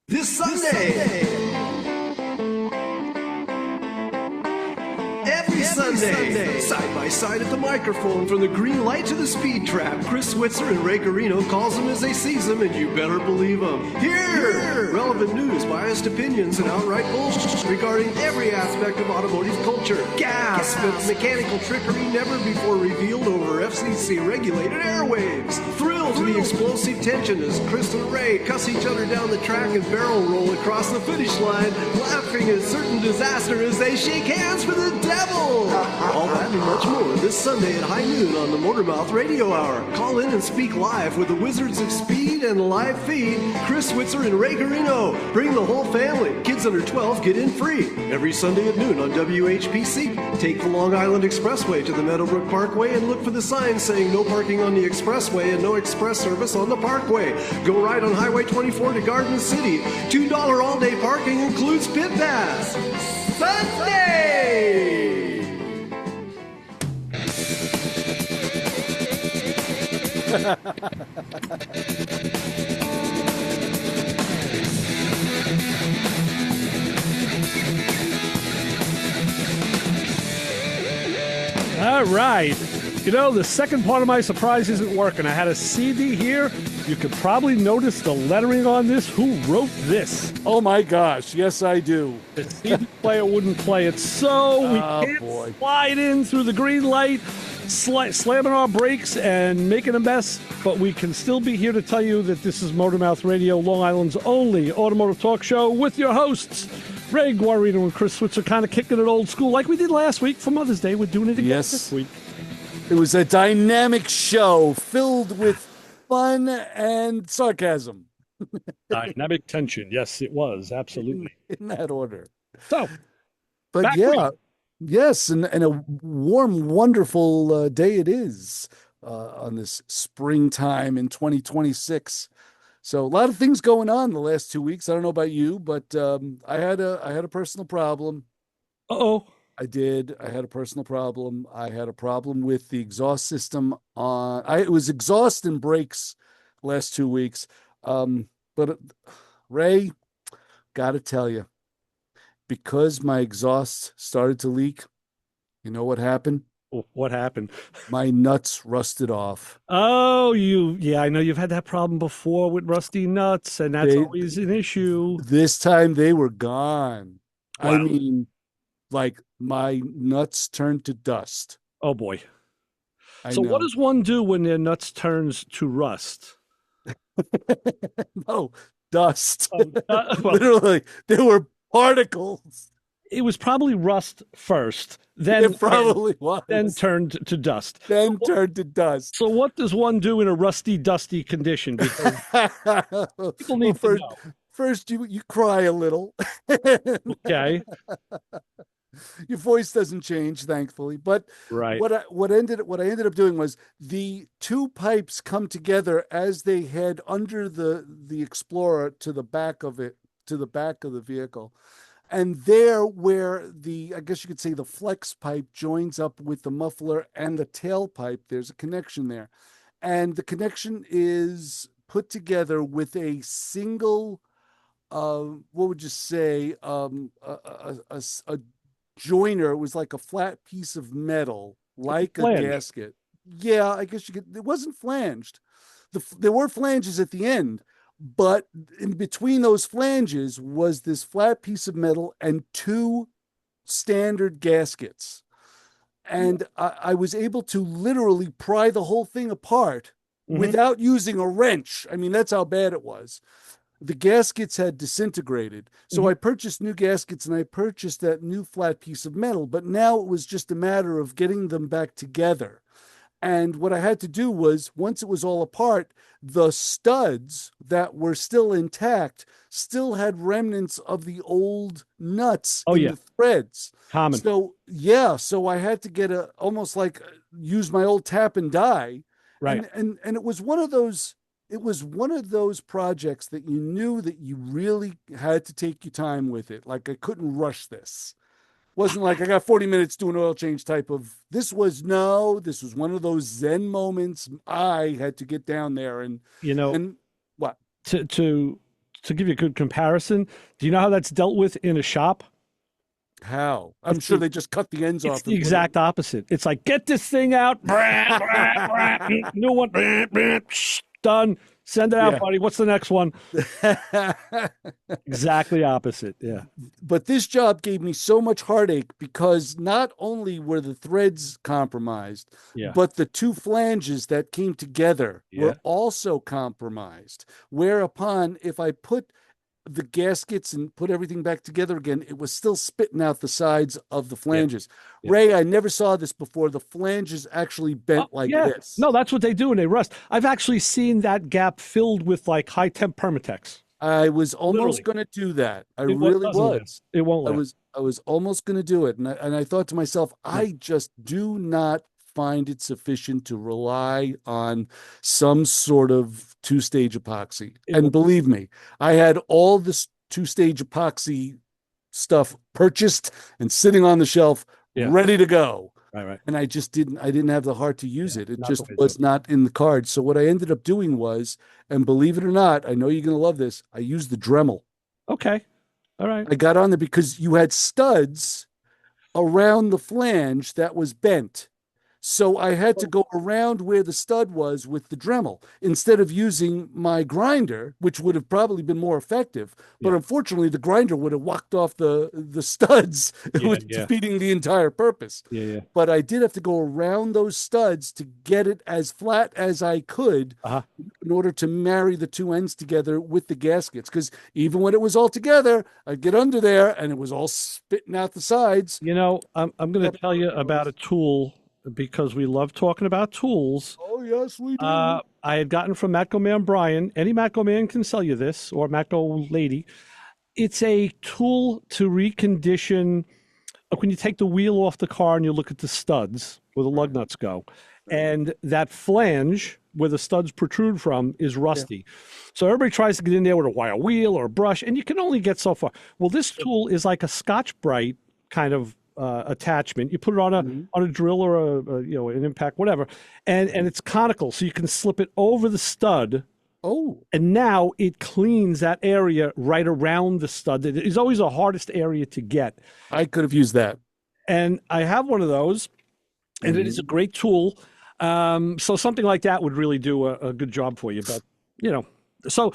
This Sunday. Every Sunday, side by side at the microphone, from the green light to the speed trap, Chris Switzer and Ray Carino calls them as they sees them, and you better believe them. Here, relevant news, biased opinions, and outright bullshit regarding every aspect of automotive culture. Gasp at mechanical trickery never before revealed over FCC-regulated airwaves. Thrill to the explosive tension as Chris and Ray cuss each other down the track and barrel roll across the finish line, laughing at certain disaster as they shake hands for the devil. All that and much more this Sunday at high noon on the Motormouth Radio Hour. Call in and speak live with the Wizards of Speed and live feed, Chris Switzer and Ray Carino. Bring the whole family. Kids under 12 get in free. Every Sunday at noon on WHPC. Take the Long Island Expressway to the Meadowbrook Parkway and look for the sign saying no parking on the expressway and no express service on the parkway. Go right on Highway 24 to Garden City. $2 all-day parking includes pit pass. Sunday! All right. You know, the second part of my surprise isn't working. I had a CD here. You could probably notice the lettering on this. Who wrote this? Oh my gosh, yes I do. The CD player wouldn't play it, so we can't slide in through the green light, slamming our brakes and making a mess, but we can still be here to tell you that this is Motormouth Radio, Long Island's only automotive talk show, with your hosts, Ray Guarino and Chris Switzer, kind of kicking it old school like we did last week for Mother's Day. We're doing it again this week. It was a dynamic show filled with fun and sarcasm. Dynamic tension. Yes, it was. Absolutely. In that order. So, but yeah, yes, and a warm, wonderful day it is on this springtime in 2026. So a lot of things going on the last 2 weeks. I don't know about you, but I had a personal problem. Uh-oh. I did. I had a personal problem. I had a problem with the exhaust system on. It was exhaust and brakes last 2 weeks. But Ray, got to tell you, because my exhaust started to leak, you know what happened? What happened? My nuts rusted off. Oh, I know you've had that problem before with rusty nuts, and that's always an issue. This time they were gone. Wow. I mean, like my nuts turned to dust. Oh boy. So what does one do when their nuts turns to rust? No, dust. Literally, there were particles. It was probably rust first, then it probably was. Then turned to dust. Turned to dust. So what does one do in a rusty, dusty condition? Because people need to know. First, you cry a little. Okay. Your voice doesn't change, thankfully. But right. what I ended up doing was the two pipes come together as they head under the Explorer to the back of it, to the back of the vehicle. And there where I guess you could say the flex pipe joins up with the muffler and the tailpipe, there's a connection there. And the connection is put together with a single, what would you say, a joiner. It was like a flat piece of metal, like a gasket. Yeah, I guess you could. It wasn't flanged. There were flanges at the end, but in between those flanges was this flat piece of metal and two standard gaskets. And I was able to literally pry the whole thing apart without using a wrench. I mean, that's how bad it was. The gaskets had disintegrated. So I purchased new gaskets and I purchased that new flat piece of metal. But now it was just a matter of getting them back together. And what I had to do was, once it was all apart, the studs that were still intact still had remnants of the old nuts in the threads. Common. So I had to get almost like use my old tap and die. Right. And it was one of those projects that you knew that you really had to take your time with it. Like, I couldn't rush this. Wasn't like I got 40 minutes to an oil change type of. This was one of those Zen moments. I had to get down there and what to to give you a good comparison, do you know how that's dealt with in a shop? How? I'm sure they just cut the ends It's off. the exact opposite. It's like, get this thing out. New one. Done. Send it out, Yeah. buddy. What's the next one? Exactly opposite. Yeah. But this job gave me so much heartache because not only were the threads compromised, Yeah. but the two flanges that came together Yeah. were also compromised. Whereupon, if I put the gaskets and put everything back together again, it was still spitting out the sides of the flanges. Yeah. Ray, I never saw this before. The flanges actually bent like this. No, that's what they do when they rust. I've actually seen that gap filled with like high temp Permatex. I was almost Literally. going to do that. I It really doesn't was. last. It won't last. I was almost going to do it, and I thought to myself, I just do not find it sufficient to rely on some sort of two-stage epoxy. And believe me, I had all this two-stage epoxy stuff purchased and sitting on the shelf, ready to go. Right. And I didn't have the heart to use it. It Not just the way was to. not in the cards. So what I ended up doing was, and believe it or not, I know you're going to love this, I used the Dremel. Okay. All right. I got on there because you had studs around the flange that was bent. So I had to go around where the stud was with the Dremel instead of using my grinder, which would have probably been more effective. But unfortunately, the grinder would have walked off the studs, defeating the entire purpose. Yeah. But I did have to go around those studs to get it as flat as I could in order to marry the two ends together with the gaskets. Because even when it was all together, I'd get under there and it was all spitting out the sides. You know, I'm going to tell you about a tool because we love talking about tools. Oh, yes, we do. I had gotten from Matco Man Brian. Any Matco man can sell you this, or Matco lady. It's a tool to recondition. Like when you take the wheel off the car and you look at the studs where the lug nuts go, and that flange where the studs protrude from is rusty. So everybody tries to get in there with a wire wheel or a brush, and you can only get so far. Well, this tool is like a Scotch-Brite kind of attachment. You put it on a drill or an impact, whatever, and it's conical, so you can slip it over the stud. Oh, and now it cleans that area right around the stud. It is always the hardest area to get. I could have used that. And I have one of those, and it is a great tool. So something like that would really do a good job for you. But so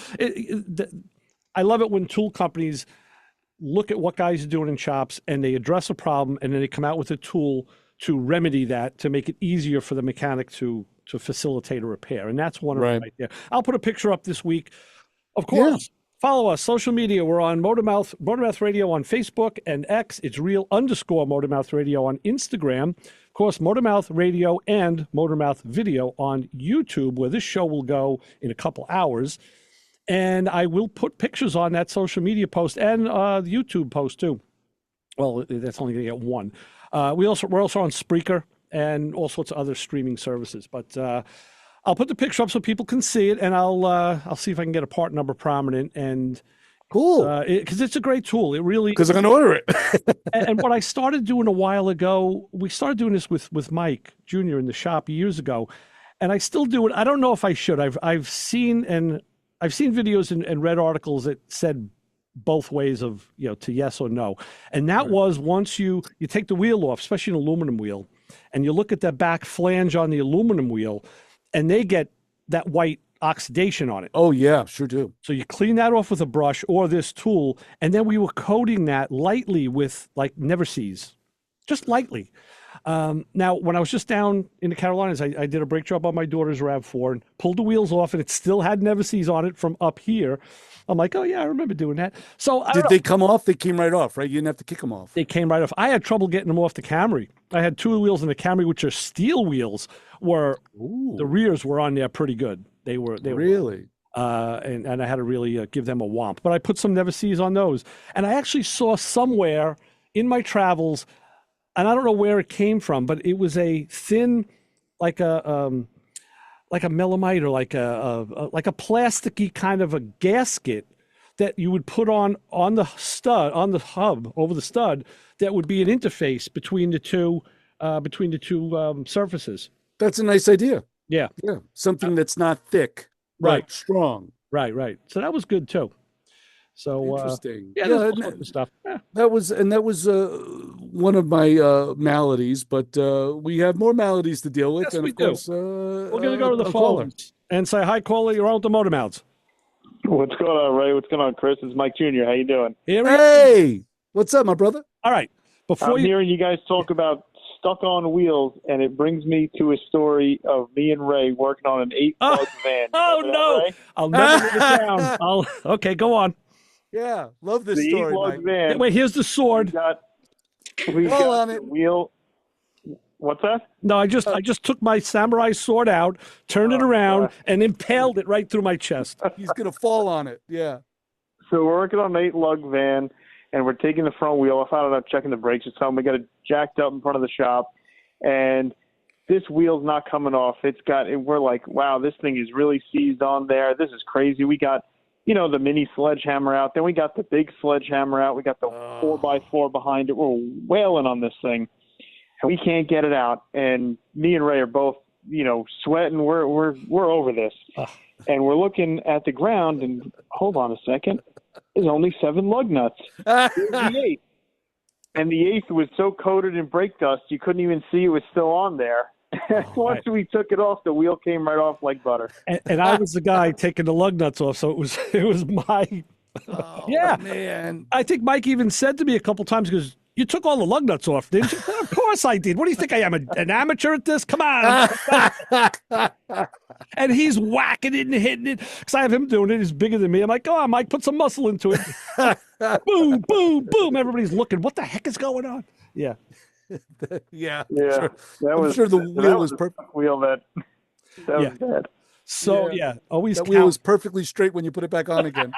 I love it when tool companies look at what guys are doing in shops and they address a problem and then they come out with a tool to remedy that, to make it easier for the mechanic to facilitate a repair. And that's one of them right there. I'll put a picture up this week. Of course, follow us, social media. We're on Motormouth Radio on Facebook and X. It's real_Motormouth Radio on Instagram. Of course, Motormouth Radio and Motormouth Video on YouTube, where this show will go in a couple hours. And I will put pictures on that social media post and the YouTube post too. Well, that's only going to get one. We're also on Spreaker and all sorts of other streaming services. But I'll put the picture up so people can see it, and I'll see if I can get a part number prominent. And cool, because it's a great tool. It really, because I'm going to order it. and what I started doing a while ago, we started doing this with Mike Jr. in the shop years ago, and I still do it. I don't know if I should. I've seen videos and read articles that said both ways of, to yes or no. And that was once you take the wheel off, especially an aluminum wheel, and you look at the back flange on the aluminum wheel, and they get that white oxidation on it. Oh, yeah, sure do. So you clean that off with a brush or this tool, and then we were coating that lightly with like Never Seas, just lightly. Now, when I was just down in the Carolinas, I did a brake job on my daughter's RAV4 and pulled the wheels off, and it still had Never Seas on it from up here. I'm like, oh, yeah, I remember doing that. So did they come off? They came right off, right? You didn't have to kick them off. They came right off. I had trouble getting them off the Camry. I had two wheels in the Camry, which are steel wheels, where the rears were on there pretty good. They were really. And I had to really give them a whomp. But I put some Never Seas on those. And I actually saw somewhere in my travels, and I don't know where it came from, but it was a thin, like a melamite or like a plasticky kind of a gasket that you would put on the stud, on the hub over the stud, that would be an interface between the two surfaces. That's a nice idea. Yeah. Yeah. Something that's not thick, right? Strong. Right. So that was good too. So Interesting. yeah, there's all sorts of stuff. Yeah. That was one of my maladies, but we have more maladies to deal with. Yes, and we of do. course, We're going to go to the a caller. phones and say hi, caller. You're on with the Motor Mouths. What's going on, Ray? What's going on, Chris? It's Mike Jr. How you doing? Hey, what's up, my brother? All right. I'm hearing you guys talk about stuck on wheels, and it brings me to a story of me and Ray working on an 8-lug van. Oh, no. I'll never live it down. Okay, go on. Yeah, love this The story, 8-lug Mike. van. Wait, here's the sword. We got on the it. wheel. What's that? No, I just took my samurai sword out, turned it around, and impaled it right through my chest. He's going to fall on it. Yeah. So we're working on an 8-lug van, and we're taking the front wheel. I found out checking the brakes or something. We got it jacked up in front of the shop, and this wheel's not coming off. We're like, wow, this thing is really seized on there. This is crazy. We got, the mini sledgehammer out. Then we got the big sledgehammer out. We got the 4x4 behind it. We're wailing on this thing, and we can't get it out. And me and Ray are both, sweating. We're over this, and we're looking at the ground. And hold on a second, there's only 7 lug nuts. Here's the 8th. And the 8th was so coated in brake dust, you couldn't even see it was still on there. Once we took it off, the wheel came right off like butter. And I was the guy taking the lug nuts off, so it was my. Yeah, man. I think Mike even said to me a couple times, because you took all the lug nuts off, didn't you? Of course I did. What do you think I am, an amateur at this? Come on. And he's whacking it and hitting it, because I have him doing it. He's bigger than me. I'm like, go on, Mike, put some muscle into it. Boom, boom, boom. Everybody's looking. What the heck is going on? Yeah. Yeah. Yeah. I'm sure the wheel was perfect. Wheel that was bad. So, always that count. wheel was perfectly straight when you put it back on again.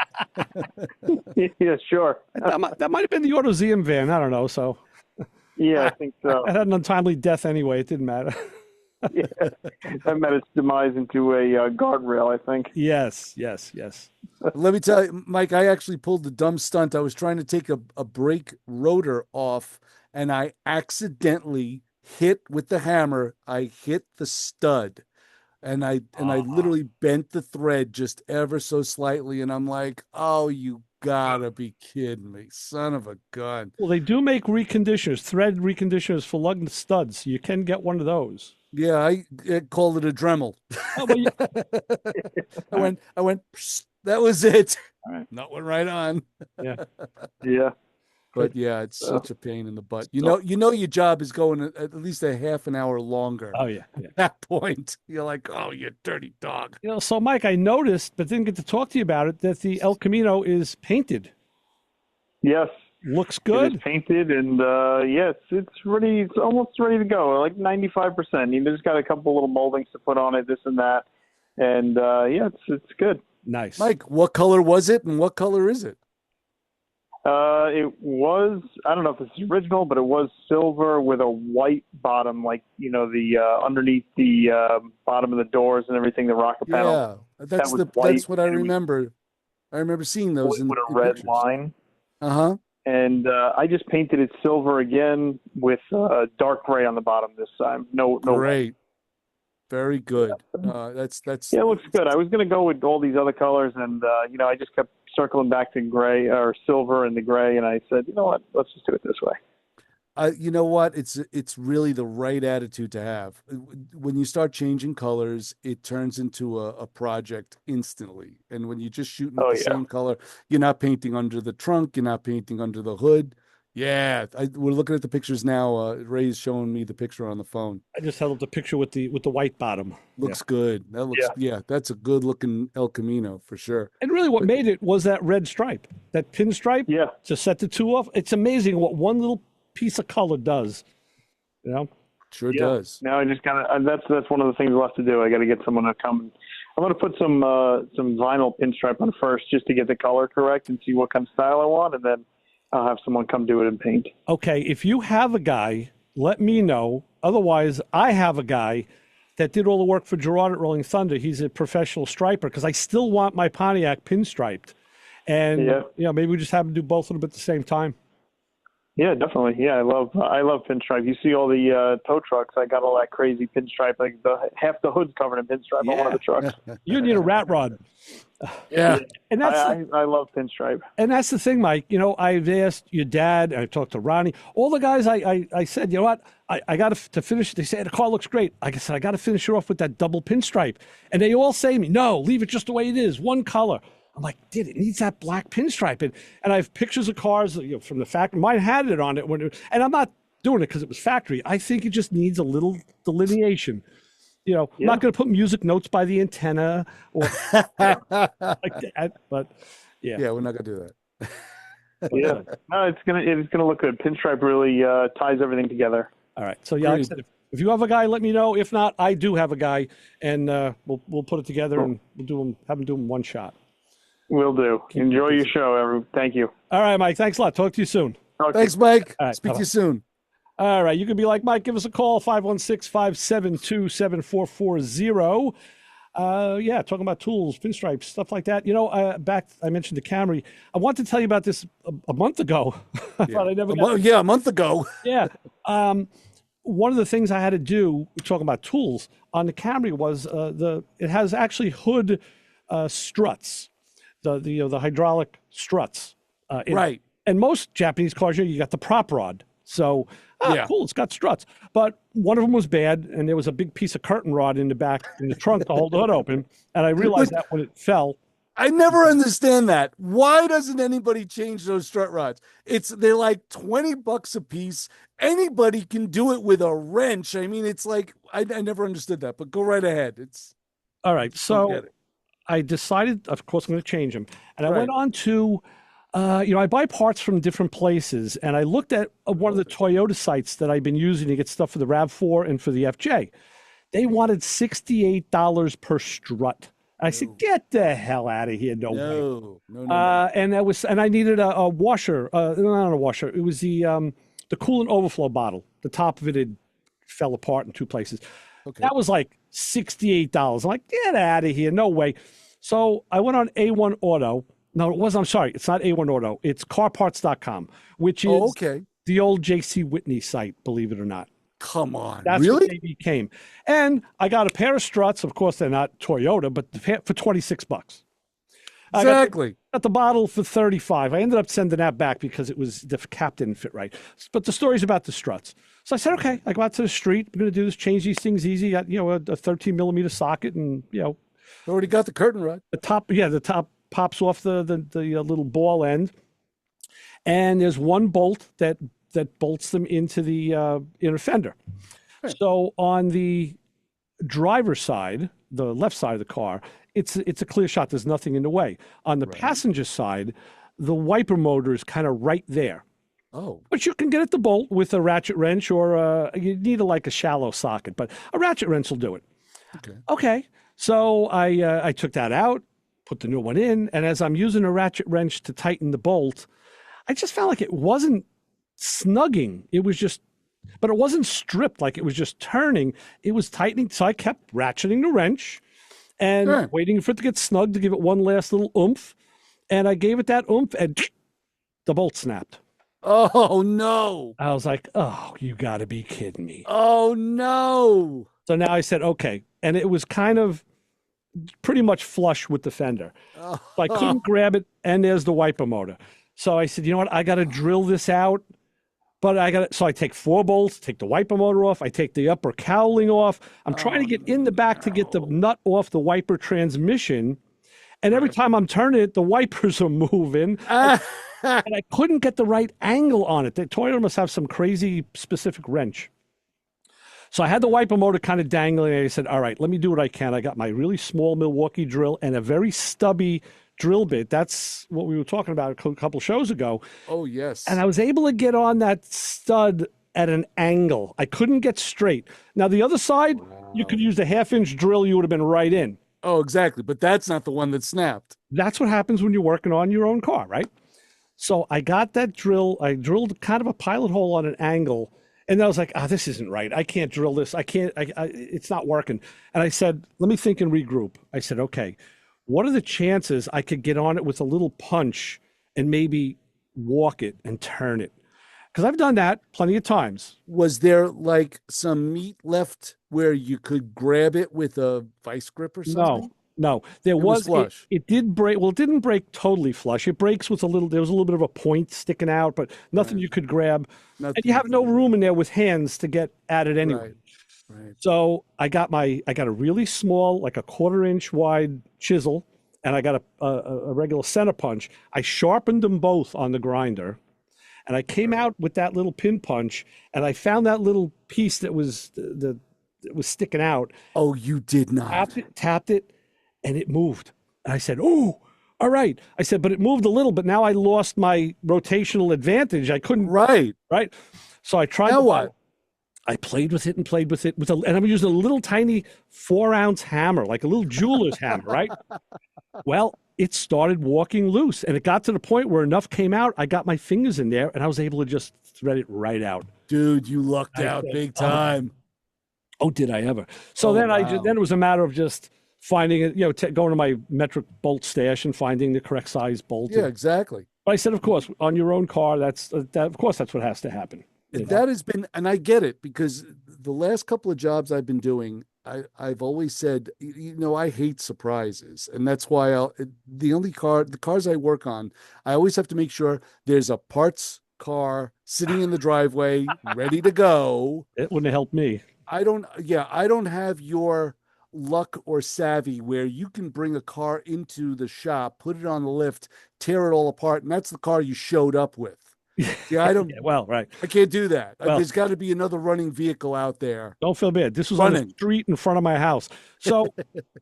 Yeah, sure. That might have been the AutoZM van. I don't know. So, yeah, I think so. It had an untimely death anyway. It didn't matter. Yeah, that met its demise into a guardrail, I think. Yes. Let me tell you, Mike, I actually pulled the dumb stunt. I was trying to take a brake rotor off, and I accidentally hit with the hammer. I hit the stud, and I literally bent the thread just ever so slightly. And I'm like, oh, you gotta be kidding me, son of a gun. Well, they do make reconditioners, thread reconditioners for lug studs. You can get one of those. Yeah, I called it a Dremel. Oh, well, I went. Psst, that was it. All right. Not went right on. Yeah. Yeah. But yeah, it's such a pain in the butt. You know your job is going at least a half an hour longer. Oh yeah. At that point, you're like, oh, you dirty dog. So Mike, I noticed, but didn't get to talk to you about it, that the El Camino is painted. Yes. Looks good. It is painted, and yes, it's ready. It's almost ready to go, like 95%. You just got a couple little moldings to put on it, this and that, and it's good. Nice. Mike, what color was it, and what color is it? It was, I don't know if it's original, but it was silver with a white bottom, like, the underneath the bottom of the doors and everything, the rocker panel. Yeah, that's what I remember. I remember seeing those in with a red pictures. line. Uh-huh. And I just painted it silver again with dark gray on the bottom this time. No. Great. Very good. That's yeah, it looks good. I was going to go with all these other colors, and I just kept circling back to gray or silver and the gray, and I said, you know what, let's just do it this way. You know what? It's really the right attitude to have. When you start changing colors, it turns into a project instantly. And when you're just shooting the same color, you're not painting under the trunk, you're not painting under the hood. Yeah, we're looking at the pictures now. Ray's showing me the picture on the phone. I just held up the picture with the white bottom. Looks good. That looks that's a good looking El Camino for sure. And really what made it was that red stripe, that pinstripe. Yeah. To set the two off. It's amazing what one little piece of color does. Sure does. Now I just that's one of the things left to do. I got to get someone to come. I'm going to put some vinyl pinstripe on first, just to get the color correct and see what kind of style I want, and then I'll have someone come do it in paint. Okay, if you have a guy, let me know. Otherwise, I have a guy that did all the work for Gerard at Rolling Thunder. He's a professional striper, because I still want my Pontiac pinstriped. And maybe we just have him do both of them at the same time. Yeah, definitely. Yeah, I love pinstripe. You see all the tow trucks. I got all that crazy pinstripe. Like half the hood's covered in pinstripe on one of the trucks. You need a rat rod. Yeah. And that's I love pinstripe. and that's the thing, Mike. You know, I've asked your dad, I talked to Ronnie, all the guys. I said, you know what? I got to finish. They say the car looks great. Like I said, I got to finish it off with that double pinstripe. And they all say to me, no, leave it just the way it is, one color. I'm like, dude, it needs that black pinstripe. And I have pictures of cars, you know, from the factory. Mine had it on it and I'm not doing it because it was factory. I think it just needs a little delineation. You know, I'm not going to put music notes by the antenna or like that, but yeah. Yeah, we're not gonna do that. Yeah, no, it's gonna look good. Pinstripe really ties everything together. All right. So yeah, like I said, if you have a guy, let me know. If not, I do have a guy, and we'll put it together and have him do them one shot. Will do. Enjoy your show, everyone. Thank you. All right, Mike. Thanks a lot. Talk to you soon. Thanks, Mike. All right, Speak to you soon. All right. You can be like Mike. Give us a call, 516-572-7440. Yeah, talking about tools, pinstripes, stuff like that. You know, I mentioned the Camry. I want to tell you about this a month ago. I thought I never got a month ago. Yeah. One of the things I had to do, talking about tools, on the Camry was it has actually hood struts, the hydraulic struts. Right. And most Japanese cars, you got the prop rod. So, cool, it's got struts. But one of them was bad, and there was a big piece of curtain rod in the back, in the trunk to hold the hood open. And I realized that when it fell. I never understand that. Why doesn't anybody change those strut rods? They're like $20 a piece. Anybody can do it with a wrench. I mean, it's like, I never understood that, but go right ahead. All right. So I decided, of course, I'm going to change them. And I went on to, I buy parts from different places, and I looked at one of the Toyota sites that I've been using to get stuff for the RAV4 and for the FJ. They wanted $68 per strut. I said, get the hell out of here. No way. No. And I needed a washer, not a washer. It was the coolant overflow bottle. The top of it fell apart in two places. Okay. That was like $68. I'm like, get out of here. No way. So I went on A1 Auto. No, it wasn't. I'm sorry. It's not A1 Auto. It's carparts.com, which is the old J.C. Whitney site, believe it or not. Come on. That's really? What they became. And I got a pair of struts. Of course, they're not Toyota, but for $26. Exactly. I got the bottle for $35. I ended up sending that back because the cap didn't fit right. But the story's about the struts. So I said, okay, I go out to the street. I'm going to do this, change these things easy. Got, a 13 millimeter socket and, Already got the curtain rod. The top pops off the little ball end. And there's one bolt that bolts them into the inner fender. Right. So on the driver's side, the left side of the car, it's a clear shot. There's nothing in the way. On the passenger side, the wiper motor is kind of right there. Oh. But you can get it to bolt with a ratchet wrench or you need a shallow socket, but a ratchet wrench will do it. Okay. So I took that out, put the new one in, and as I'm using a ratchet wrench to tighten the bolt, I just felt like it wasn't snugging. It was just, but it wasn't stripped, like it was just turning. It was tightening. So I kept ratcheting the wrench and waiting for it to get snug to give it one last little oomph. And I gave it that oomph and the bolt snapped. Oh, no. I was like, oh, you got to be kidding me. Oh, no. So now I said, okay. And it was kind of pretty much flush with the fender. So I couldn't grab it, and there's the wiper motor. So I said, you know what? I got to drill this out. But so I take 4 bolts, take the wiper motor off. I take the upper cowling off. I'm trying to get in the back to get the nut off the wiper transmission. And every time I'm turning it, the wipers are moving. And I couldn't get the right angle on it. The Toyota must have some crazy specific wrench. So I had the wiper motor kind of dangling. And I said, all right, let me do what I can. I got my really small Milwaukee drill and a very stubby drill bit. That's what we were talking about a couple shows ago. Oh, yes. And I was able to get on that stud at an angle. I couldn't get straight. Now, the other side, you could use the 1/2-inch drill. You would have been right in. Oh, exactly. But that's not the one that snapped. That's what happens when you're working on your own car, right? So I got that drill. I drilled kind of a pilot hole on an angle. And I was like, this isn't right. I can't drill this. I can't, it's not working. And I said, let me think and regroup. I said, okay, what are the chances I could get on it with a little punch and maybe walk it and turn it? because I've done that plenty of times. Was there like some meat left where you could grab it with a vice grip or something? No. There was flush. It did break. Well, it didn't break totally flush. It breaks with there was a little bit of a point sticking out, but nothing you could grab. Nothing And you have no room in there with hands to get at it anyway. Right. So I got a really small, like a 1/4 inch wide chisel, and I got a regular center punch. I sharpened them both on the grinder, and I came out with that little pin punch, and I found that little piece that was sticking out. Oh, you did not. Tapped it, and it moved. And I said, "Oh, all right." I said, "But it moved a little, but now I lost my rotational advantage. I couldn't." Right. So I tried. Now what? I played with it and I'm using a little tiny 4-ounce hammer, like a little jeweler's hammer, right? Well, it started walking loose, and it got to the point where enough came out. I got my fingers in there, and I was able to just thread it right out. Dude, you lucked out big time. Oh, did I ever? So then it was a matter of just finding it, going to my metric bolt stash and finding the correct size bolt. Yeah, exactly. But I said, of course, on your own car, of course, that's what has to happen. That has been, and I get it, because the last couple of jobs I've been doing, I've always said, I hate surprises. And that's why the cars I work on, I always have to make sure there's a parts car sitting in the driveway, ready to go. It wouldn't have helped me. I don't have your luck or savvy where you can bring a car into the shop, put it on the lift, tear it all apart, and that's the car you showed up with. Yeah, I don't. Right. I can't do that. Well, there's got to be another running vehicle out there. Don't feel bad. This was on the street in front of my house. So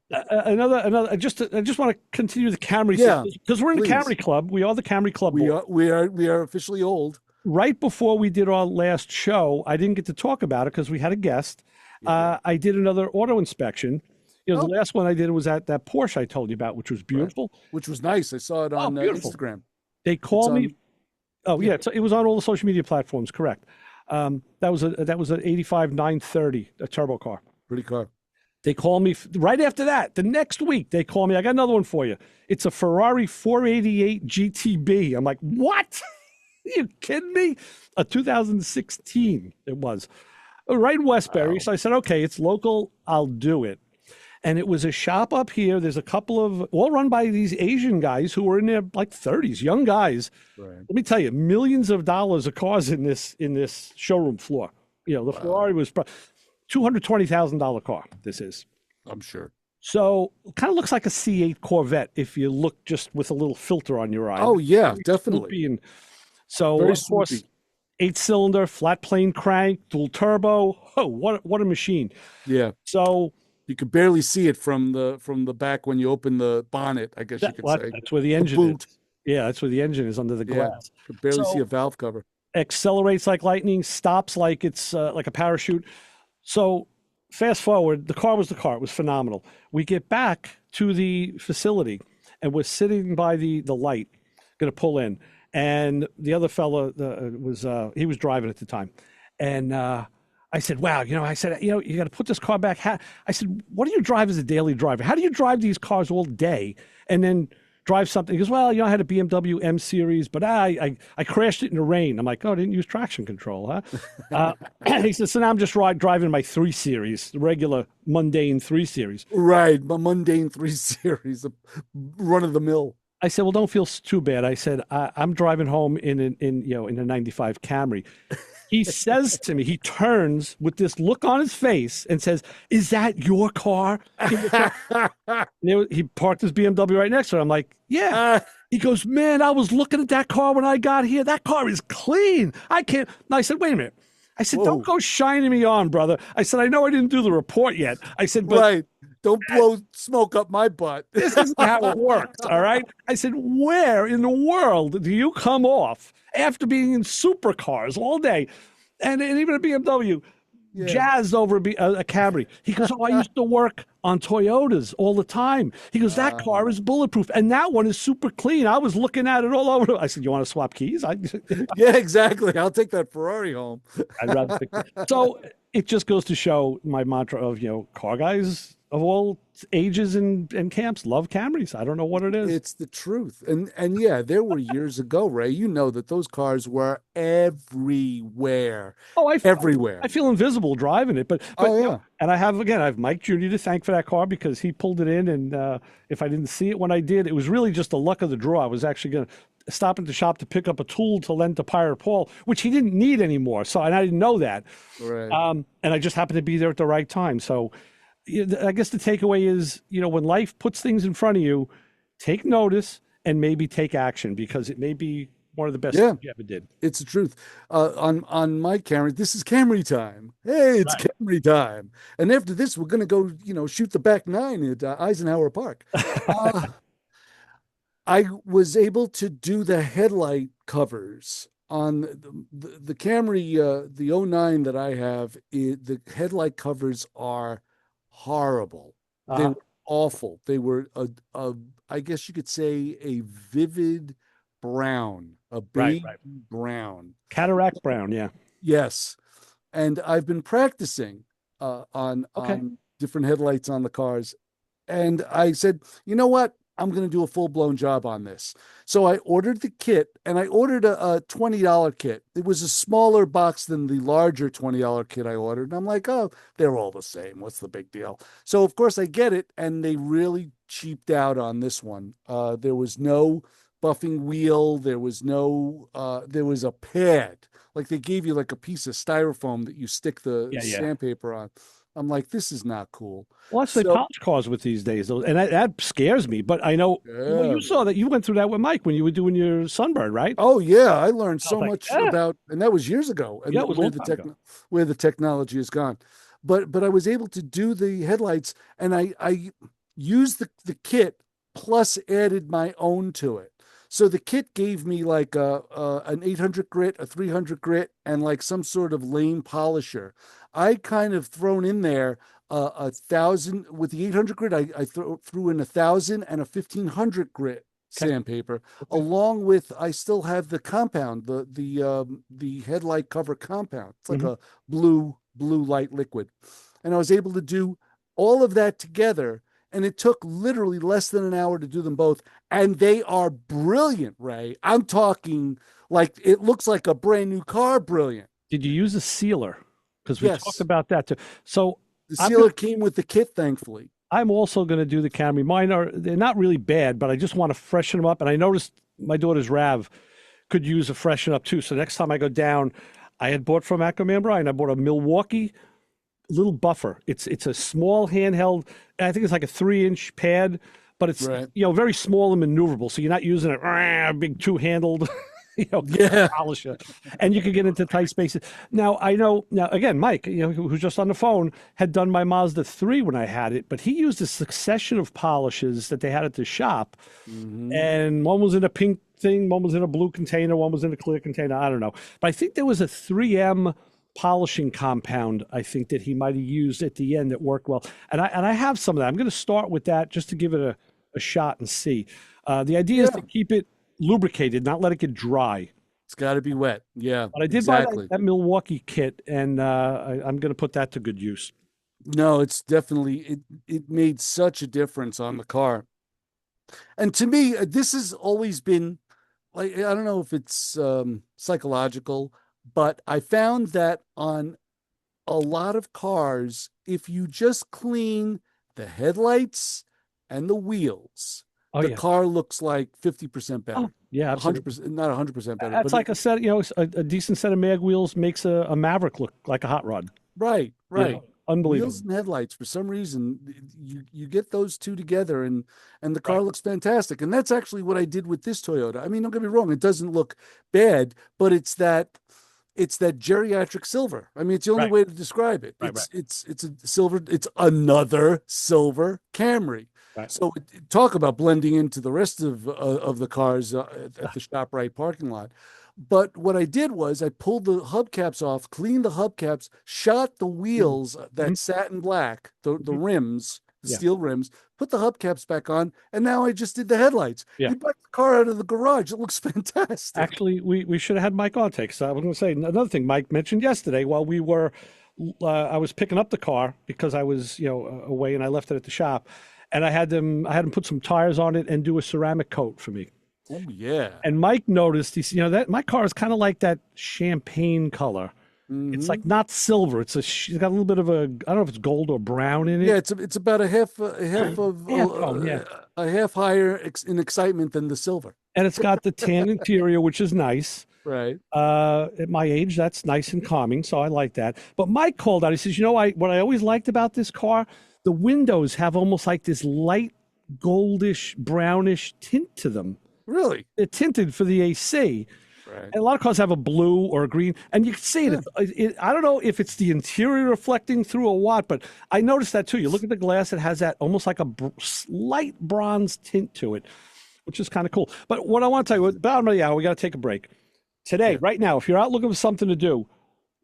another. I just want to continue the Camry. Yeah, because we're in the Camry Club. We are the Camry Club. We are officially old. Right before we did our last show, I didn't get to talk about it because we had a guest. I did another auto inspection. The last one I did was at that Porsche I told you about, which was beautiful. Right. Which was nice. I saw it on Instagram. They called me. Oh yeah, so it was on all the social media platforms. Correct. That was an 85 930, a turbo car. Pretty car. They called me right after that. The next week, they called me. I got another one for you. It's a Ferrari 488 GTB. I'm like, what? Are you kidding me? A 2016 it was. Right in Westbury. Wow. So I said, okay, it's local. I'll do it. And it was a shop up here. There's a couple of, all run by these Asian guys who were in their like 30s, young guys. Right. Let me tell you, millions of dollars of cars in this showroom floor. The Ferrari was $220,000 car. This is, I'm sure. So kind of looks like a C8 Corvette if you look just with a little filter on your eye. Oh yeah, definitely. And so of course, 8-cylinder, flat plane crank, dual turbo. Oh, what a machine! Yeah. So. You could barely see it from the back when you open the bonnet, I guess you could say. That's where the engine is. Yeah, that's where the engine is, under the glass. You could barely see a valve cover. Accelerates like lightning, stops like it's like a parachute. So fast forward, the car was the car. It was phenomenal. We get back to the facility, and we're sitting by the light, going to pull in. And the other fella he was driving at the time. And I said, wow, you got to put this car back. I said, what do you drive as a daily driver? How do you drive these cars all day and then drive something? He goes, well, I had a BMW M Series, but I crashed it in the rain. I'm like, oh, I didn't use traction control, huh? He said, so now I'm just driving my 3 Series, the regular mundane 3 Series. Right, my mundane 3 Series, run of the mill. I said, well, don't feel too bad. I said, I'm driving home in a 95 Camry. He says to me, he turns with this look on his face and says, is that your car? He parked his BMW right next to it. I'm like, yeah. He goes, man, I was looking at that car when I got here. That car is clean. I can't. And I said, wait a minute. I said, don't go shining me on, brother. I said, I know I didn't do the report yet. I said, but right. Don't blow smoke up my butt. This isn't how it works, all right? I said, where in the world do you come off after being in supercars all day and even a BMW, jazzed over a Camry? He goes, oh, I used to work on Toyotas all the time. He goes, that car is bulletproof, and that one is super clean. I was looking at it all over. I said, you want to swap keys? Yeah, exactly. I'll take that Ferrari home. I'd rather take that. So it just goes to show my mantra of, car guys of all ages and camps love Camrys. I don't know what it is. It's the truth. And yeah, there were years ago, Ray, you know that those cars were everywhere. Oh, Everywhere. I feel invisible driving it, but Oh yeah. and I have Mike Jr. to thank for that car because he pulled it in, and if I didn't see it when I did, it was really just the luck of the draw. I was actually going to stop at the shop to pick up a tool to lend to Pirate Paul, which he didn't need anymore. So, and I didn't know that. Right. And I just happened to be there at the right time. So, I guess the takeaway is, when life puts things in front of you, take notice and maybe take action because it may be one of the best things you ever did. It's the truth. On my Camry, this is Camry time. Hey, it's Camry time. And after this, we're going to go, shoot the back nine at Eisenhower Park. I was able to do the headlight covers on the Camry, the '09 that I have. The headlight covers are horrible. They were awful. They were I guess you could say a vivid brown, a big brown, cataract brown. Yeah. Yes. And I've been practicing on different headlights on the cars. And I said, you know what? I'm going to do a full-blown job on this. So I ordered the kit, and I ordered a $20 kit. It was a smaller box than the larger $20 kit I ordered. And I'm like, oh, they're all the same. What's the big deal? So, of course, I get it, and they really cheaped out on this one. There was no buffing wheel. There was a pad. Like they gave you like a piece of styrofoam that you stick the sandpaper on. I'm like, this is not cool. Well, that's the polish cars with these days, though, and that scares me. But I know you saw that you went through that with Mike when you were doing your Sunbird, right? Oh yeah, I learned so much about, and that was years ago. And it was where the technology has gone. But I was able to do the headlights, and I used the kit plus added my own to it. So the kit gave me like an 800 grit, a 300 grit, and like some sort of lame polisher. I kind of thrown in there 1,000 with the 800 grit. I threw in 1,000 and a 1,500 grit sandpaper, along with I still have the compound, the headlight cover compound. It's like a blue light liquid, and I was able to do all of that together. And it took literally less than an hour to do them both. And they are brilliant, Ray. I'm talking like it looks like a brand new car brilliant. Did you use a sealer? Because we talked about that too. So the sealer came with the kit, thankfully. I'm also going to do the Camry. They're not really bad, but I just want to freshen them up. And I noticed my daughter's Rav could use a freshen up too. So next time I go down, I had bought from Ackerman Bryan, I bought a Milwaukee little buffer. It's a small handheld. I think it's like a 3-inch pad, but it's very small and maneuverable. So you're not using a big 2-handled polisher, and you can get into tight spaces. Now I know. Now again, Mike, who's just on the phone, had done my Mazda 3 when I had it, but he used a succession of polishes that they had at the shop, and one was in a pink thing, one was in a blue container, one was in a clear container. I don't know, but I think there was a 3M polishing compound I think that he might have used at the end that worked well, and I have some of that. I'm going to start with that just to give it a shot and see. The idea is to keep it lubricated, not let it get dry. It's got to be wet. Yeah, but I did buy that Milwaukee kit, and I'm going to put that to good use. No, it's definitely it made such a difference on the car. And to me, this has always been like, I don't know if it's psychological, but I found that on a lot of cars, if you just clean the headlights and the wheels, the car looks like 50% better. Oh, yeah, absolutely. 100%, not 100% better. That's like a set, a decent set of mag wheels makes a Maverick look like a hot rod. Right. Unbelievable. Wheels and headlights, for some reason, you get those two together, and the car looks fantastic. And that's actually what I did with this Toyota. I mean, don't get me wrong, it doesn't look bad, but it's that geriatric silver. I mean, it's the only way to describe it. It's a silver. It's another silver Camry. Right. So talk about blending into the rest of the cars at the ShopRite parking lot. But what I did was I pulled the hubcaps off, cleaned the hubcaps, shot the wheels, that satin black, the rims, the steel rims, put the hubcaps back on, and now I just did the headlights. You brought the car out of the garage. It looks fantastic. Actually, we should have had Mike on take. So I was going to say another thing Mike mentioned yesterday while we were I was picking up the car because I was, away, and I left it at the shop, and I had them put some tires on it and do a ceramic coat for me. Oh yeah. And Mike noticed, he said, that my car is kind of like that champagne color. It's like not silver. It's got a little bit of I don't know if it's gold or brown in it. Yeah, it's about a half higher in excitement than the silver. And it's got the tan interior, which is nice. Right. At my age, that's nice and calming, so I like that. But Mike called out. He says, what I always liked about this car, the windows have almost like this light goldish, brownish tint to them. Really? They're tinted for the AC. Right. And a lot of cars have a blue or a green, and you can see it. I don't know if it's the interior reflecting through or what, but I noticed that too. You look at the glass; it has that almost like a slight bronze tint to it, which is kind of cool. But what I want to tell you, bottom of the hour, we got to take a break today. Right now, if you're out looking for something to do,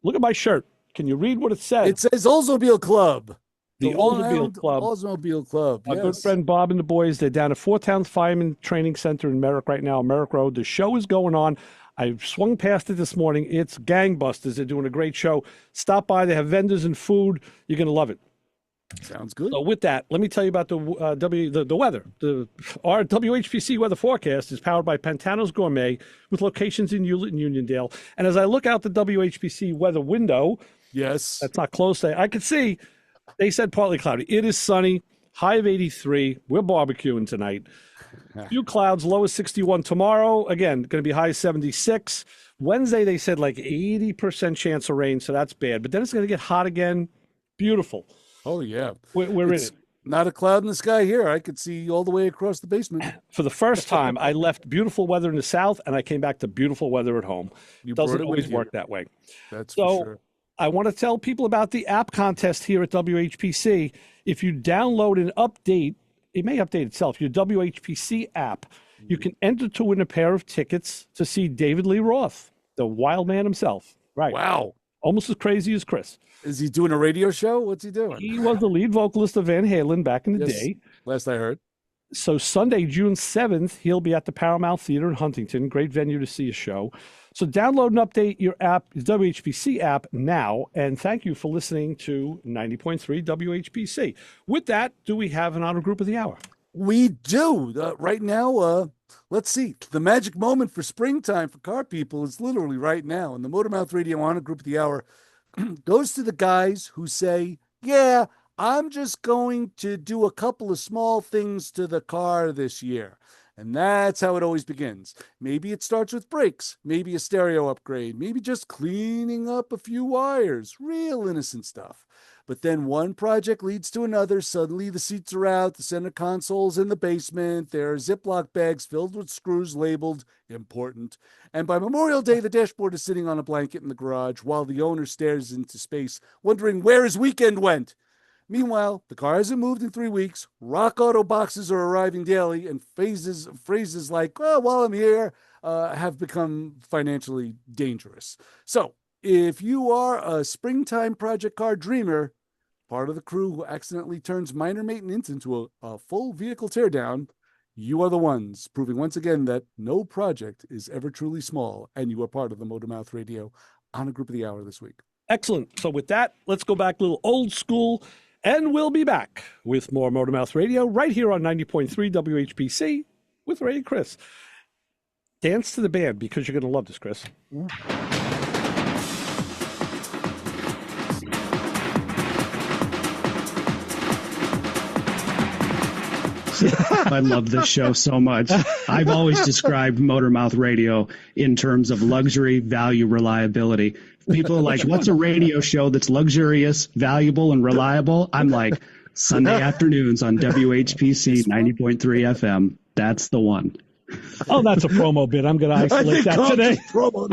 look at my shirt. Can you read what it says? It says Oldsmobile Club. The Oldsmobile Club. Oldsmobile Club. Our good friend Bob and the boys, they're down at Fort Towns Fireman Training Center in Merrick right now, Merrick Road. The show is going on. I swung past it this morning. It's gangbusters. They're doing a great show. Stop by. They have vendors and food. You're going to love it. Sounds good. So with that, let me tell you about the weather. Our WHPC weather forecast is powered by Pantano's Gourmet with locations in Hewlett and Uniondale. And as I look out the WHPC weather window, yes, that's not close. I could see they said partly cloudy. It is sunny, high of 83. We're barbecuing tonight. Few clouds, low of 61 tomorrow. Again, going to be high 76. Wednesday, they said like 80% chance of rain, so that's bad. But then it's going to get hot again. Beautiful. Oh, yeah. We're in it. Not a cloud in the sky here. I could see all the way across the basement. For the first time, I left beautiful weather in the south, and I came back to beautiful weather at home. It doesn't always work that way. That's for sure. I want to tell people about the app contest here at WHPC. If you download and update, it may update itself, your WHPC app, you can enter to win a pair of tickets to see David Lee Roth, the wild man himself. Right. Wow. Almost as crazy as Chris. Is he doing a radio show? What's he doing? He was the lead vocalist of Van Halen back in the day. Last I heard. So Sunday, June 7th, he'll be at the Paramount Theater in Huntington. Great venue to see a show. So download and update your app, your WHPC app now. And thank you for listening to 90.3 WHPC. With that, do we have an honor group of the hour? We do. Right now, let's see. The magic moment for springtime for car people is literally right now. And the Motormouth Radio honor group of the hour goes to the guys who say, yeah, I'm just going to do a couple of small things to the car this year. And that's how it always begins. Maybe it starts with brakes, maybe a stereo upgrade, maybe just cleaning up a few wires, real innocent stuff. But then one project leads to another. Suddenly the seats are out, the center console's in the basement, there are Ziploc bags filled with screws labeled important. And by Memorial Day, the dashboard is sitting on a blanket in the garage while the owner stares into space, wondering where his weekend went. Meanwhile, the car hasn't moved in 3 weeks. Rock Auto boxes are arriving daily, and phrases like, "Oh, while I'm here," have become financially dangerous. So, if you are a springtime project car dreamer, part of the crew who accidentally turns minor maintenance into a full vehicle teardown, you are the ones, proving once again that no project is ever truly small, and you are part of the Motormouth Radio honor group of the hour this week. Excellent. So with that, let's go back a little old school. And we'll be back with more Motormouth Radio right here on 90.3 WHPC with Ray and Chris. Dance to the band because you're going to love this, Chris. I love this show so much. I've always described Motormouth Radio in terms of luxury, value, reliability. People are like, what's a radio show that's luxurious, valuable, and reliable? I'm like, Sunday afternoons on WHPC 90.3 FM. That's the one. Oh, that's a promo bit. I'm going to isolate that today.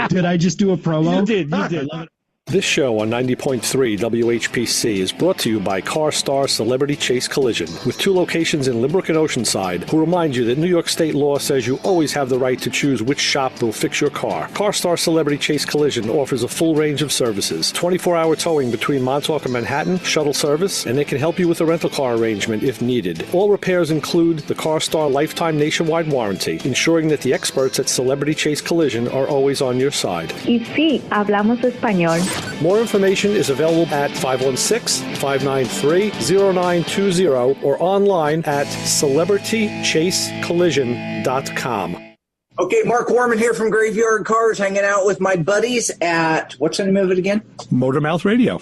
Did I just do a promo? You did. I love it. This show on 90.3 WHPC is brought to you by CarStar Celebrity Chase Collision, with 2 locations in Limerick and Oceanside, who remind you that New York state law says you always have the right to choose which shop will fix your car. CarStar Celebrity Chase Collision offers a full range of services, 24-hour towing between Montauk and Manhattan, shuttle service, and they can help you with a rental car arrangement if needed. All repairs include the CarStar Lifetime Nationwide Warranty, ensuring that the experts at Celebrity Chase Collision are always on your side. Y sí, hablamos español. More information is available at 516-593-0920 or online at celebritychasecollision.com. Okay, Mark Warman here from Graveyard Cars, hanging out with my buddies at, what's the name of it again? Motormouth Radio.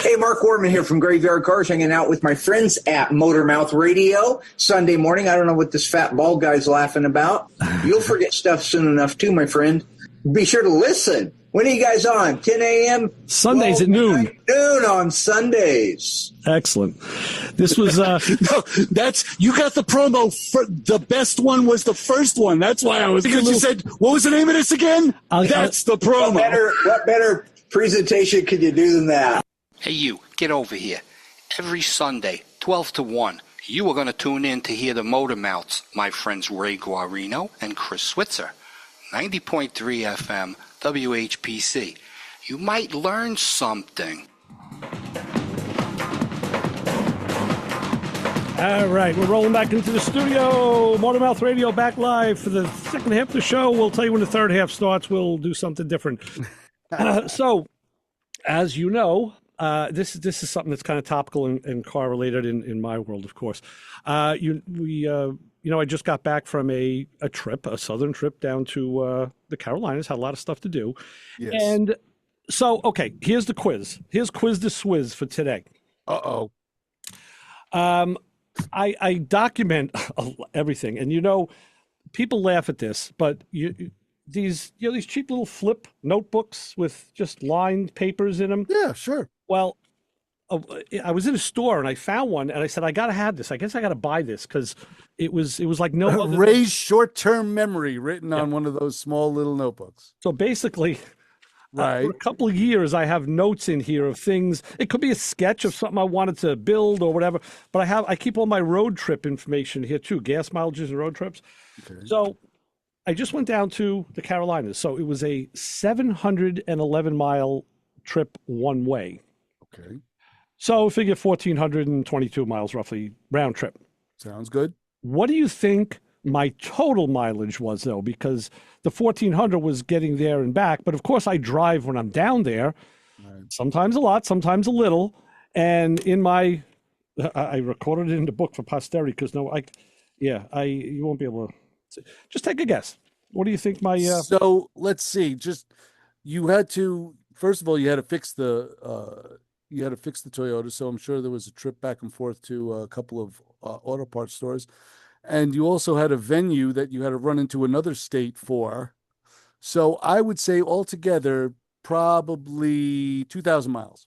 Hey, Mark Warman here from Graveyard Cars, hanging out with my friends at Motormouth Radio. Sunday morning, I don't know what this fat bald guy's laughing about. You'll forget stuff soon enough too, my friend. Be sure to listen. When are you guys on? 10 a.m.? Sundays at noon. Noon on Sundays. Excellent. This was No, you got the promo. The best one was the first one. That's why I was. Because you said, what was the name of this again? That's the promo. What better presentation could you do than that? Hey, you, get over here. Every Sunday, 12 to 1, you are going to tune in to hear the Motor Mouths, my friends Ray Guarino and Chris Switzer. 90.3 FM, WHPC. You might learn something. all right. We're rolling back into the studio. Motormouth Radio back live for the second half of the show. We'll tell you when the third half starts. We'll do something different. So, as you know, this is something that's kind of topical and car related in my world, of course. I just got back from a trip, a southern trip down to the Carolinas. Had a lot of stuff to do. Yes. And so, okay, here's the quiz. Here's Quiz the Swizz for today. Uh-oh. I document everything. And, people laugh at this, but these cheap little flip notebooks with just lined papers in them. Yeah, sure. Well, I was in a store and I found one and I said, I got to have this. I guess I got to buy this because it was like no other. Ray's short-term memory written on one of those small little notebooks. So basically, right. For a couple of years, I have notes in here of things. It could be a sketch of something I wanted to build or whatever. But I keep all my road trip information here too, gas mileages and road trips. Okay. So I just went down to the Carolinas. So it was a 711-mile trip one way. Okay. So figure 1,422 miles roughly round trip. Sounds good. What do you think my total mileage was, though? Because the 1,400 was getting there and back. But, of course, I drive when I'm down there, right. Sometimes a lot, sometimes a little. And I recorded it in the book for posterity because, you won't be able to see. Just take a guess. What do you think my... So, let's see. You had to, first of all, you had to fix the... You had to fix the Toyota, so I'm sure there was a trip back and forth to a couple of auto parts stores. And you also had a venue that you had to run into another state for. So I would say altogether, probably 2,000 miles.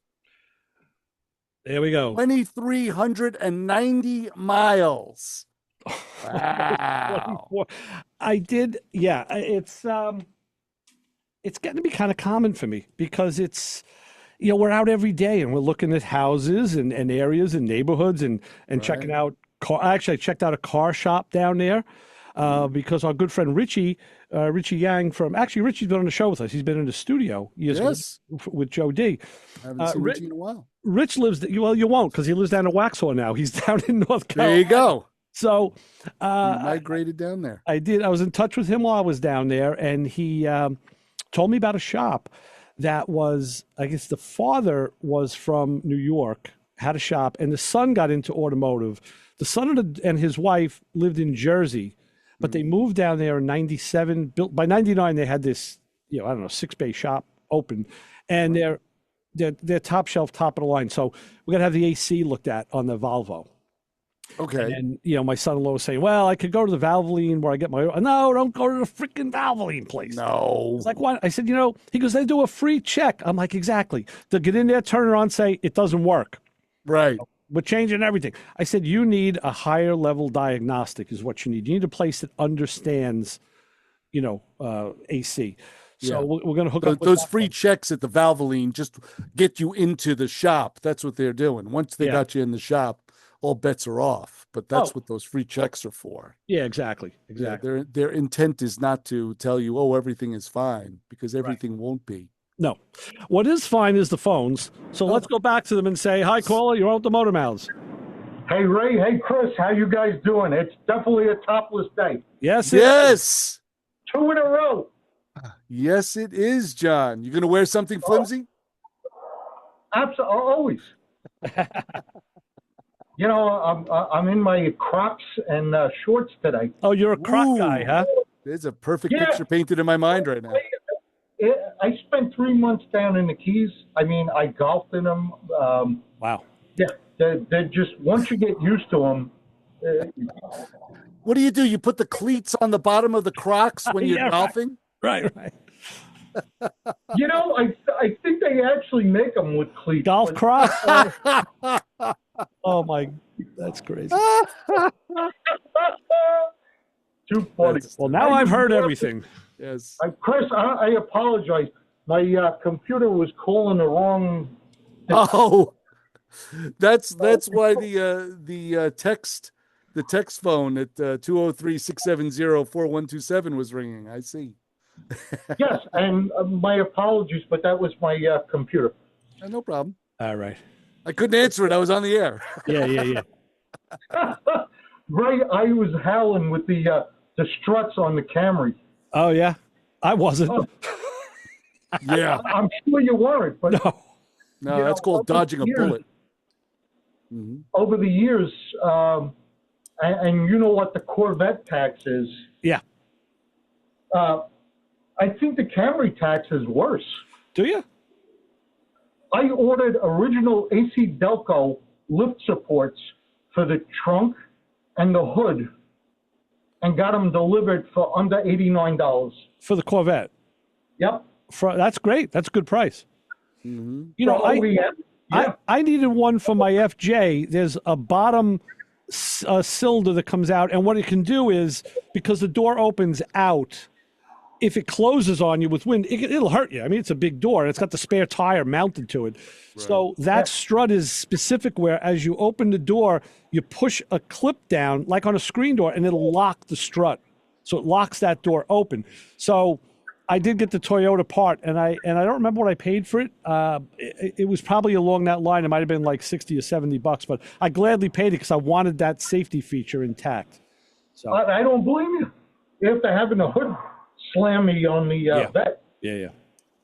There we go. 2,390 miles. Wow. I did, yeah. It's getting to be kind of common for me because it's... we're out every day and we're looking at houses and areas and neighborhoods and right. Checking out Actually, I checked out a car shop down there because our good friend Richie Yang Richie's been on the show with us. He's been in the studio with Joe D. I haven't seen Richie in a while. Rich lives, you won't because he lives down in Waxhaw now. He's down in North Carolina. There you go. So he migrated down there. I did. I was in touch with him while I was down there, and he told me about a shop that was, I guess the father was from New York, had a shop, and the son got into automotive. The son and his wife lived in Jersey, but they moved down there in 97. By 99, they had this, 6-bay shop open, and they're top shelf, top of the line. So we got to have the AC looked at on the Volvo. Okay. And, my son-in-law was saying, well, I could go to the Valvoline where I get my... No, don't go to the freaking Valvoline place. No. It's like, why? I said, he goes, they do a free check. I'm like, exactly. They'll get in there, turn it on, say, it doesn't work. Right. We're changing everything. I said, you need a higher level diagnostic is what you need. You need a place that understands, AC. So we're going to hook up with those free checks at the Valvoline just get you into the shop. That's what they're doing. Once they got you in the shop, all bets are off. But that's what those free checks are for. Yeah, exactly. Yeah, their intent is not to tell you, oh, everything is fine, because everything won't be. No. What is fine is the phones. So let's go back to them and say, hi, caller, you're on the Motor Mouths. Hey, Ray. Hey, Chris. How you guys doing? It's definitely a topless day. Yes, yes. 2 in a row. Yes, it is, John. You going to wear something flimsy? Absolutely, always. You know, I'm in my Crocs and shorts today. Oh, you're a croc guy, huh? There's a perfect Yeah. picture painted in my mind right now. I spent 3 months down in the Keys. I mean, I golfed in them. Wow. Yeah, they're just, once you get used to them. What do? You put the cleats on the bottom of the Crocs when you're Yeah, golfing? Right. You know, I think they actually make them with cleats. Golf but- crocs. Oh my, that's crazy. Too funny. Well, now I've heard everything. Yes. Chris, I apologize. My computer was calling the wrong. Oh, that's why the text phone at 203-670-4127 was ringing. I see. Yes, and my apologies, but that was my computer. No problem. All right. I couldn't answer it. I was on the air. Yeah. Right, I was howling with the struts on the Camry. Oh yeah, I wasn't. Oh. Yeah. I'm sure you weren't, but No, You that's know, called over dodging a the years- bullet. over the years, and you know what the Corvette tax is. Yeah. I think the Camry tax is worse. Do you? I ordered original AC Delco lift supports for the trunk and the hood and got them delivered for under $89. For the Corvette. Yep. That's great. That's a good price. You know, For OEM, yeah. I needed one for my FJ. There's a bottom cylinder that comes out, and what it can do is, because the door opens out, if it closes on you with wind, it'll hurt you. I mean, it's a big door, and it's got the spare tire mounted to it. Right. So that strut is specific where, as you open the door, you push a clip down, like on a screen door, and it'll lock the strut. So it locks that door open. So I did get the Toyota part, and I don't remember what I paid for it. It was probably along that line. It might have been like $60 or $70, but I gladly paid it because I wanted that safety feature intact. So I don't blame you. After having the hood slam me on the vet, yeah.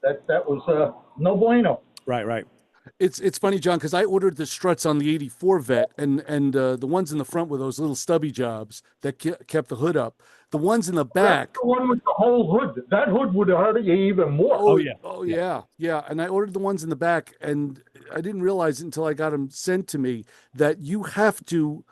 that was no bueno. Right. It's funny, John, because I ordered the struts on the '84 Vet, and the ones in the front were those little stubby jobs that kept the hood up. The ones in the back, That's the one with the whole hood. That hood would have hurt you even more. Yeah. And I ordered the ones in the back, and I didn't realize until I got them sent to me that you have to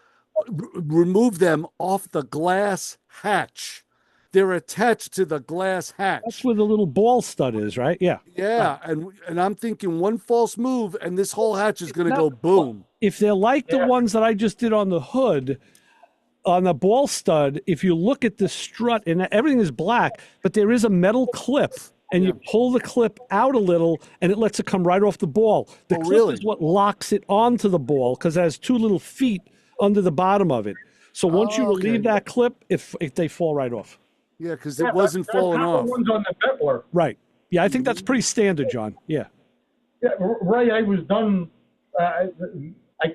remove them off the glass hatch. They're attached to the glass hatch. That's where the little ball stud is, right? Yeah. Yeah, and I'm thinking one false move, and this whole hatch is going to go boom. If they're like the ones that I just did on the hood, on the ball stud, if you look at the strut, and everything is black, but there is a metal clip, and you pull the clip out a little, and it lets it come right off the ball. The clip is what locks it onto the ball, because it has two little feet under the bottom of it. So once you relieve that clip, if they fall right off. Yeah, because it wasn't falling off. The ones on the Bettler. Right. Yeah, I think that's pretty standard, John. Yeah. Yeah, right. I was done. I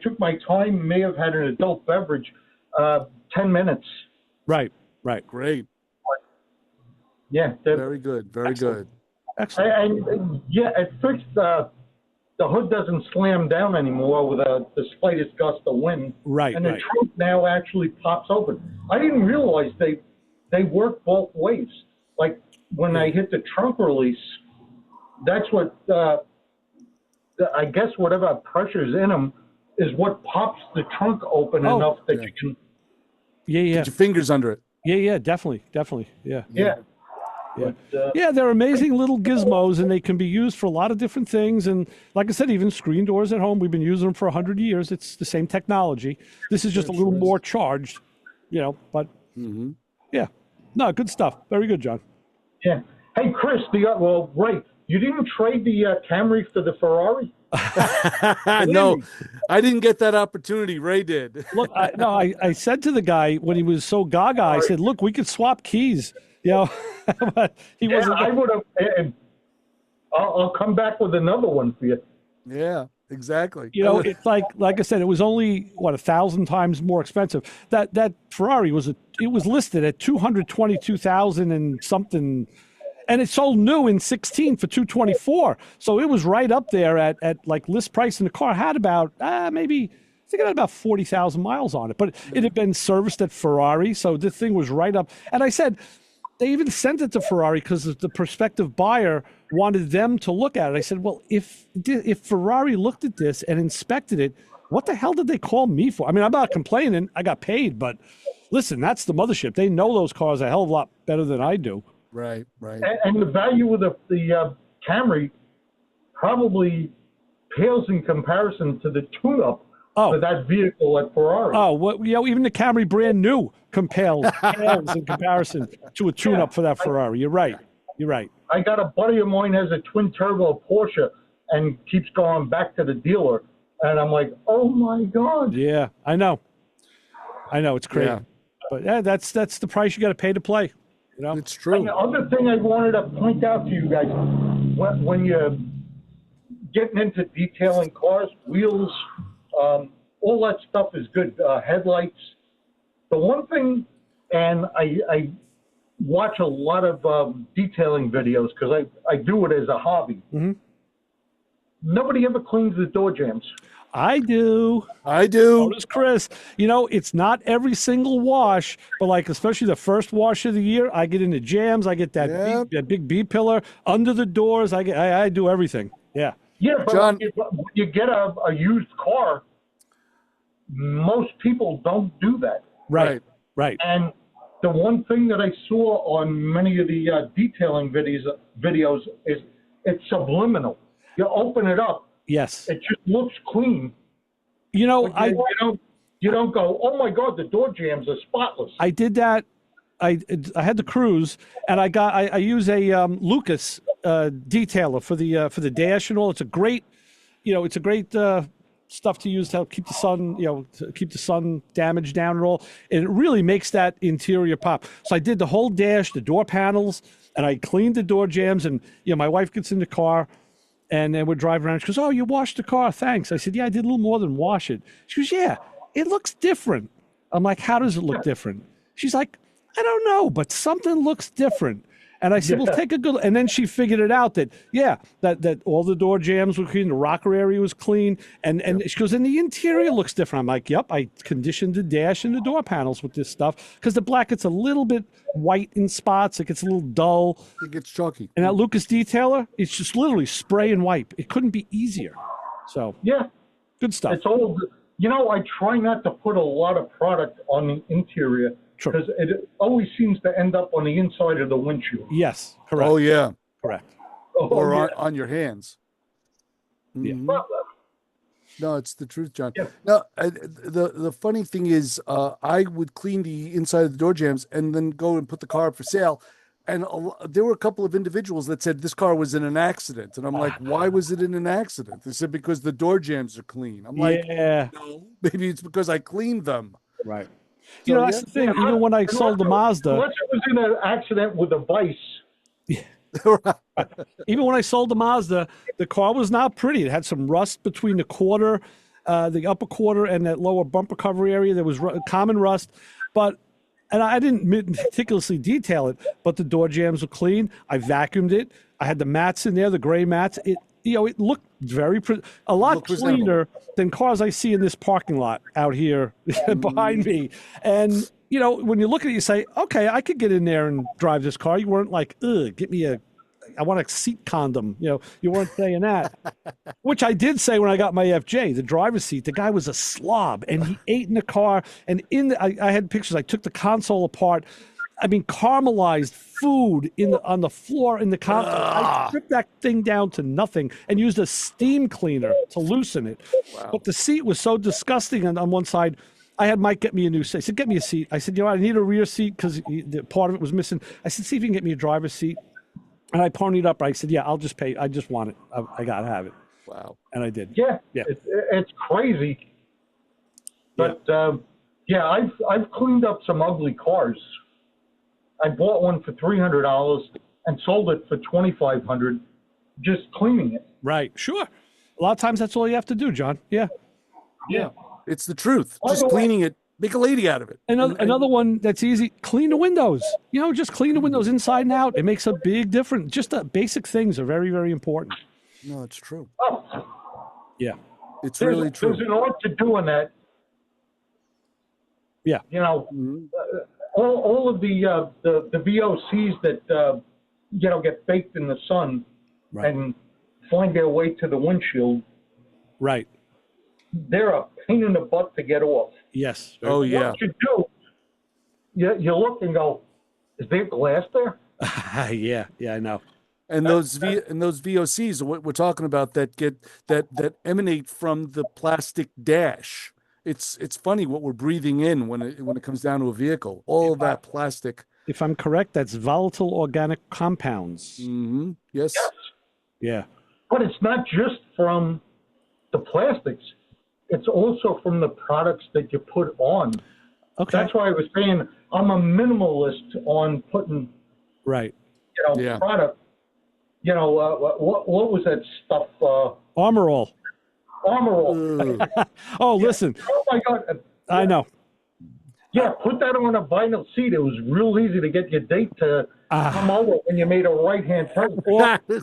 took my time. May have had an adult beverage. 10 minutes. Right. Great. Yeah. Very good. Very good. Excellent. And at first the hood doesn't slam down anymore with the slightest gust of wind. Right. And the trunk now actually pops open. I didn't realize they work both ways. Like when I hit the trunk release, that's what I guess whatever pressure's in them is what pops the trunk open enough that you can. Yeah. Get your fingers under it. Yeah. Definitely. Yeah. But, They're amazing little gizmos, and they can be used for a lot of different things. And like I said, even screen doors at home, we've been using them for 100 years. It's the same technology. This is just a little more charged, but yeah. No, good stuff. Very good, John. Yeah. Hey, Chris, you didn't trade the Camry for the Ferrari? No, I didn't get that opportunity. Ray did. Look, I said to the guy when he was so gaga, I said, look, we could swap keys. But he wasn't. I would have. I'll come back with another one for you. Yeah, exactly. It's like I said, it was only 1,000 times more expensive. That Ferrari was listed at $222,000 and something, And it sold new in 16 for 224. So it was right up there at like list price. And the car had about maybe, I think it had about 40,000 miles on it. But it had been serviced at Ferrari. So the thing was right up. And I said, they even sent it to Ferrari because the prospective buyer wanted them to look at it. I said, well, if Ferrari looked at this and inspected it, what the hell did they call me for? I mean, I'm not complaining. I got paid. But listen, that's the mothership. They know those cars a hell of a lot better than I do. Right. And the value of the Camry probably pales in comparison to the tune-up for that vehicle at Ferrari. Oh, well, even the Camry brand new pales in comparison to a tune-up for that Ferrari. You're right. I got a buddy of mine has a twin-turbo Porsche and keeps going back to the dealer, and I'm like, oh my God. Yeah, I know. It's crazy. Yeah. But yeah, that's the price you got to pay to play. You know, it's true. And the other thing I wanted to point out to you guys, when you're getting into detailing cars, wheels, all that stuff is good. Headlights. The one thing, and I watch a lot of detailing videos because I do it as a hobby. Mm-hmm. Nobody ever cleans the door jambs. I do. So does Chris. It's not every single wash, but like especially the first wash of the year, I get into jams. I get that big B pillar under the doors. I do everything. Yeah. Yeah, but John, when you get a used car, most people don't do that. Right. And the one thing that I saw on many of the detailing videos is it's subliminal. You open it up. Yes. It just looks clean. You don't go, oh my God, the door jambs are spotless. I did that. I had the Cruise, and I use a Lucas detailer for the dash and all. It's a great, stuff to use to help keep the sun, to keep the sun damage down and all. And it really makes that interior pop. So I did the whole dash, the door panels, and I cleaned the door jambs. And my wife gets in the car. And then we're driving around. She goes, oh, you washed the car. Thanks. I said, yeah, I did a little more than wash it. She goes, yeah, it looks different. I'm like, how does it look different? She's like, I don't know, but something looks different. And I said, well, take a good look. And then she figured it out that all the door jambs were clean. The rocker area was clean. And she goes, and the interior looks different. I'm like, yep, I conditioned the dash and the door panels with this stuff because the black gets a little bit white in spots. It gets a little dull. It gets chalky. And that Lucas detailer, it's just literally spray and wipe. It couldn't be easier. So, good stuff. It's all, I try not to put a lot of product on the interior. Because it always seems to end up on the inside of the windshield. Yes, correct. Oh, yeah. Correct. Or on your hands. Mm-hmm. No, it's the truth, John. Yeah. No, the funny thing is I would clean the inside of the door jambs and then go and put the car up for sale. And there were a couple of individuals that said this car was in an accident. And I'm like, why was it in an accident? They said, because the door jambs are clean. I'm like, no, maybe it's because I cleaned them. Right. That's the thing. Even when I sold the Mazda. Unless it was in an accident with a vice. Even when I sold the Mazda, the car was not pretty. It had some rust between the quarter, the upper quarter, and that lower bumper cover area. There was common rust. And I didn't meticulously detail it, but the door jambs were clean. I vacuumed it. I had the mats in there, the gray mats. It looked a lot cleaner than cars I see in this parking lot out here behind me. And, when you look at it, you say, okay, I could get in there and drive this car. You weren't like, get me I want a seat condom. You weren't saying that, which I did say when I got my FJ, the driver's seat. The guy was a slob, and he ate in the car. And I had pictures. I took the console apart. I mean, caramelized food on the floor in the console. I stripped that thing down to nothing and used a steam cleaner to loosen it. Wow. But the seat was so disgusting on one side. I had Mike get me a new seat. I said, get me a seat. I said, I need a rear seat because part of it was missing. I said, see if you can get me a driver's seat. And I ponied up. I said, yeah, I'll just pay. I just want it. I got to have it. Wow. And I did. Yeah. It's crazy. But, I've cleaned up some ugly cars. I bought one for $300 and sold it for $2,500, just cleaning it. Right. Sure. A lot of times that's all you have to do, John. Yeah. It's the truth. Just cleaning it Make a lady out of it. Another one that's easy, clean the windows. Just clean the windows inside and out. It makes a big difference. Just the basic things are very, very important. No, it's true. Yeah. It's really true. There's an art to doing that. Yeah. All of the VOCs that, get baked in the sun and find their way to the windshield. Right. They're a pain in the butt to get off. Yes. Oh, yeah. What you do, you look and go, is there glass there? Yeah, I know. And those VOCs, what we're talking about, that emanate from the plastic dash. It's funny what we're breathing in when it comes down to a vehicle. All of that plastic. If I'm correct, that's volatile organic compounds. Mm-hmm. Yes. Yeah. But it's not just from the plastics. It's also from the products that you put on. Okay. That's why I was saying I'm a minimalist on putting, right. Product. What was that stuff? Armor All. Oh, listen. Oh my God. I know. Yeah, put that on a vinyl seat. It was real easy to get your date to come over when you made a right-hand turn.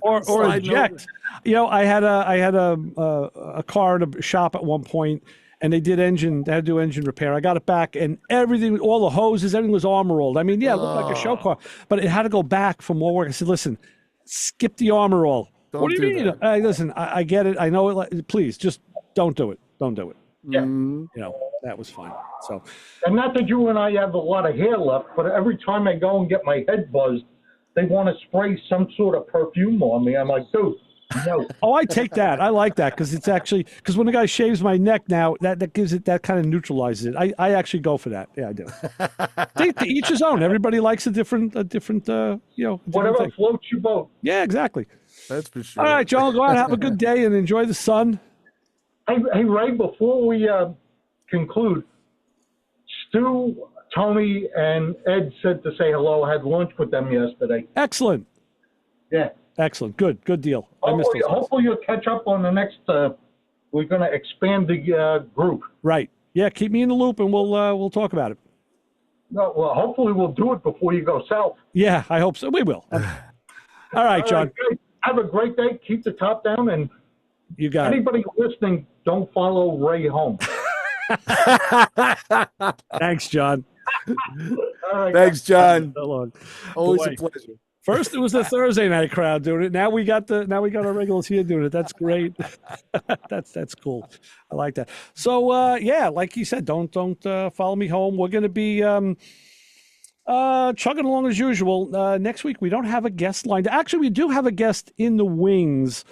or eject. I had a car in a shop at one point, and they had to do engine repair. I got it back, and everything, all the hoses, everything was armor rolled. I mean, it looked like a show car, but it had to go back for more work. I said, listen, skip the armor roll. What do you mean? Listen, I get it. I know it. Please, just don't do it. Don't do it. Yeah. That was fine. So, and not that you and I have a lot of hair left, but every time I go and get my head buzzed, they want to spray some sort of perfume on me. I'm like, dude, no. Oh, I take that. I like that because because when the guy shaves my neck now, that gives it, that kind of neutralizes it. I actually go for that. Yeah, I do. To each his own. Everybody likes a different whatever thing. floats your boat. Yeah, exactly. That's for sure. All right, John, go out, have a good day, and enjoy the sun. Hey, Ray, before we conclude, Stu, Tony, and Ed said to say hello. I had lunch with them yesterday. Excellent. Yeah. Excellent. Good deal. Hopefully you'll catch up on the next. We're going to expand the group. Right. Yeah. Keep me in the loop, and we'll talk about it. No, well, hopefully we'll do it before you go south. Yeah, I hope so. We will. All right, John. Have a great day. Keep the top down, and you got anybody listening, don't follow Ray home. Thanks, John. All right, thanks, John. So long. Always a pleasure. First, it was the Thursday night crowd doing it. Now we got our regulars here doing it. That's great. That's cool. I like that. So like you said, don't follow me home. We're going to be chugging along as usual. Next week we don't have a guest lined. Actually, we do have a guest in the wings.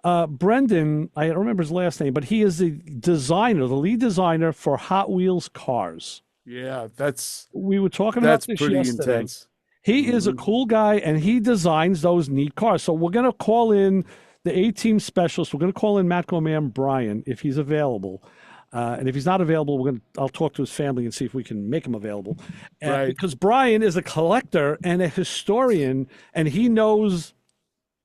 Brendan, I don't remember his last name, but he is the lead designer for Hot Wheels cars. Yeah, we were talking about this pretty yesterday. Intense. He is a cool guy, and he designs those neat cars. So we're going to call in the A-Team specialist. We're going to call in Matco Man Brian if he's available. And if he's not available, I'll talk to his family and see if we can make him available. Right. Because Brian is a collector and a historian, and he knows,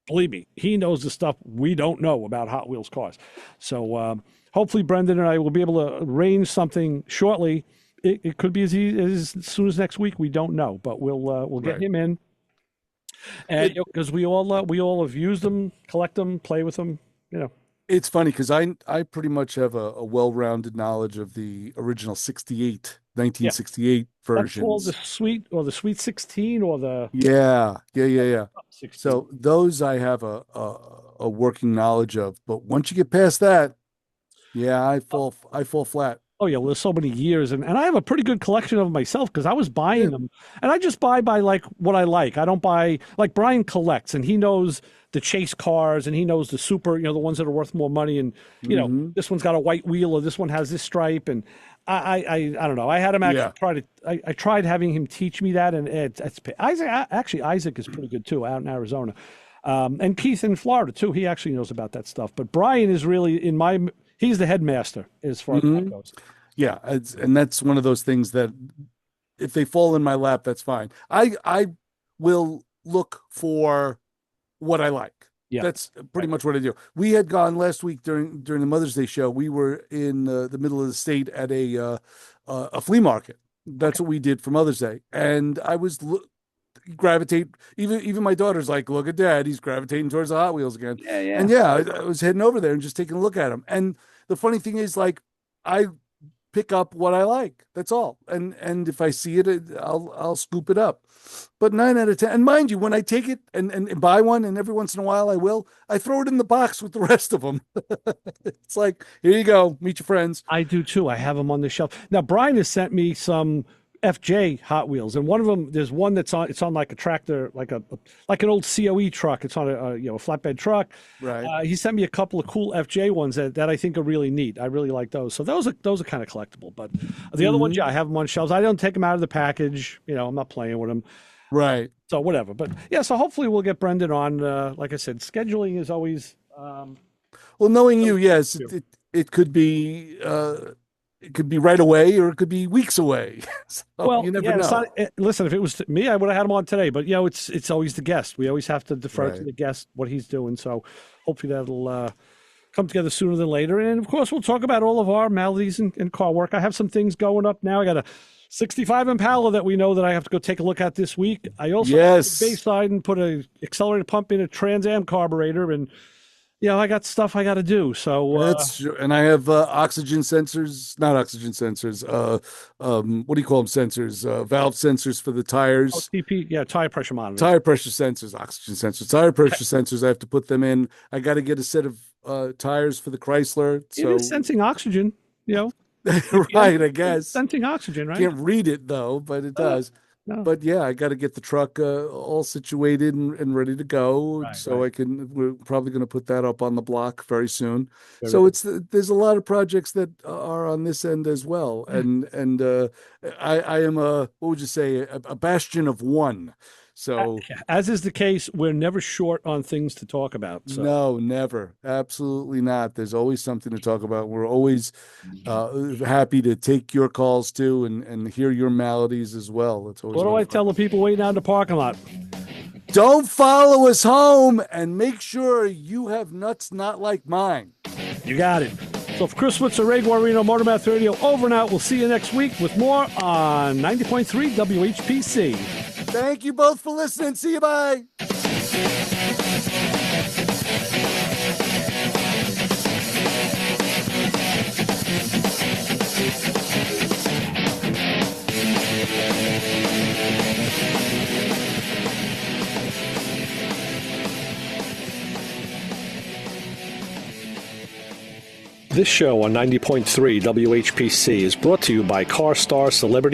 believe me, he knows the stuff we don't know about Hot Wheels cars. So hopefully Brendan and I will be able to arrange something shortly. It could be as soon as next week. We don't know, but we'll get him in, and because we all have used them, collect them, play with them. It's funny because I pretty much have a well-rounded knowledge of the original 1968 versions. That's called the Sweet 16 or the yeah. 16. So those I have a working knowledge of, but once you get past that, I fall flat. Oh yeah, well, there's so many years, and I have a pretty good collection of them myself because I was buying them, and I just buy by like what I like. I don't buy like Brian collects, and he knows the chase cars, and he knows the super, the ones that are worth more money, and this one's got a white wheel, or this one has this stripe, and I don't know. I had him actually I tried having him teach me that, and it's Isaac is pretty good too out in Arizona, and Keith in Florida too. He actually knows about that stuff, but Brian is really he's the headmaster as far as that goes. Yeah, and that's one of those things that if they fall in my lap, that's fine. I will look for what I like. That's pretty much what I do. We had gone last week during the Mother's Day show. We were in the middle of the state at a flea market. That's what we did for Mother's Day, and I was gravitate. Even my daughter's like, "Look at Dad, he's gravitating towards the Hot Wheels again." And I was heading over there and just taking a look at them. And the funny thing is, like, I pick up what I like. That's all. And if I see it, I'll scoop it up. But 9 out of 10, and mind you, when I take it and buy one, and every once in a while I throw it in the box with the rest of them. It's like, here you go, meet your friends. I do too. I have them on the shelf. Now, Brian has sent me some FJ Hot Wheels, and one of them, there's one it's on like a tractor, like an old COE truck. It's on a flatbed truck. Right. He sent me a couple of cool FJ ones that I think are really neat. I really like those. So those are kind of collectible. But the other ones, I have them on shelves. I don't take them out of the package. I'm not playing with them. Right. So whatever. But yeah. So hopefully we'll get Brendan on. Like I said, scheduling is always. Well, knowing you, yes, it could be. It could be right away, or it could be weeks away. So you never know. Listen, if it was me, I would have had him on today. But it's always the guest. We always have to defer to the guest what he's doing. So hopefully that'll come together sooner than later. And of course, we'll talk about all of our maladies and car work. I have some things going up now. I got a 65 Impala that we know that I have to go take a look at this week. I also went to Bayside and put an accelerated pump in a Trans Am carburetor, and I got stuff I got to do. So that's true. And I have oxygen sensors, not oxygen sensors. What do you call them? Sensors, valve sensors for the tires. TP, tire pressure monitor. Tire pressure sensors, oxygen sensors, tire pressure sensors. I have to put them in. I got to get a set of tires for the Chrysler. So it is sensing oxygen, right, I guess. It's sensing oxygen, right? Can't read it though, but it does. No. But yeah, I got to get the truck all situated and ready to go. We're probably going to put that up on the block very soon. There's a lot of projects that are on this end as well. And I am what would you say, a bastion of one. So as is the case, we're never short on things to talk about. So. No, never. Absolutely not. There's always something to talk about. We're always happy to take your calls too and hear your maladies as well. It's always what do I tell the people waiting out in the parking lot? Don't follow us home, and make sure you have nuts not like mine. You got it. So for Chris Switzer, Ray Guarino, Motormouth Radio, over and out. We'll see you next week with more on 90.3 WHPC. Thank you both for listening. See you. Bye. This show on 90.3 WHPC is brought to you by CarStar Celebrity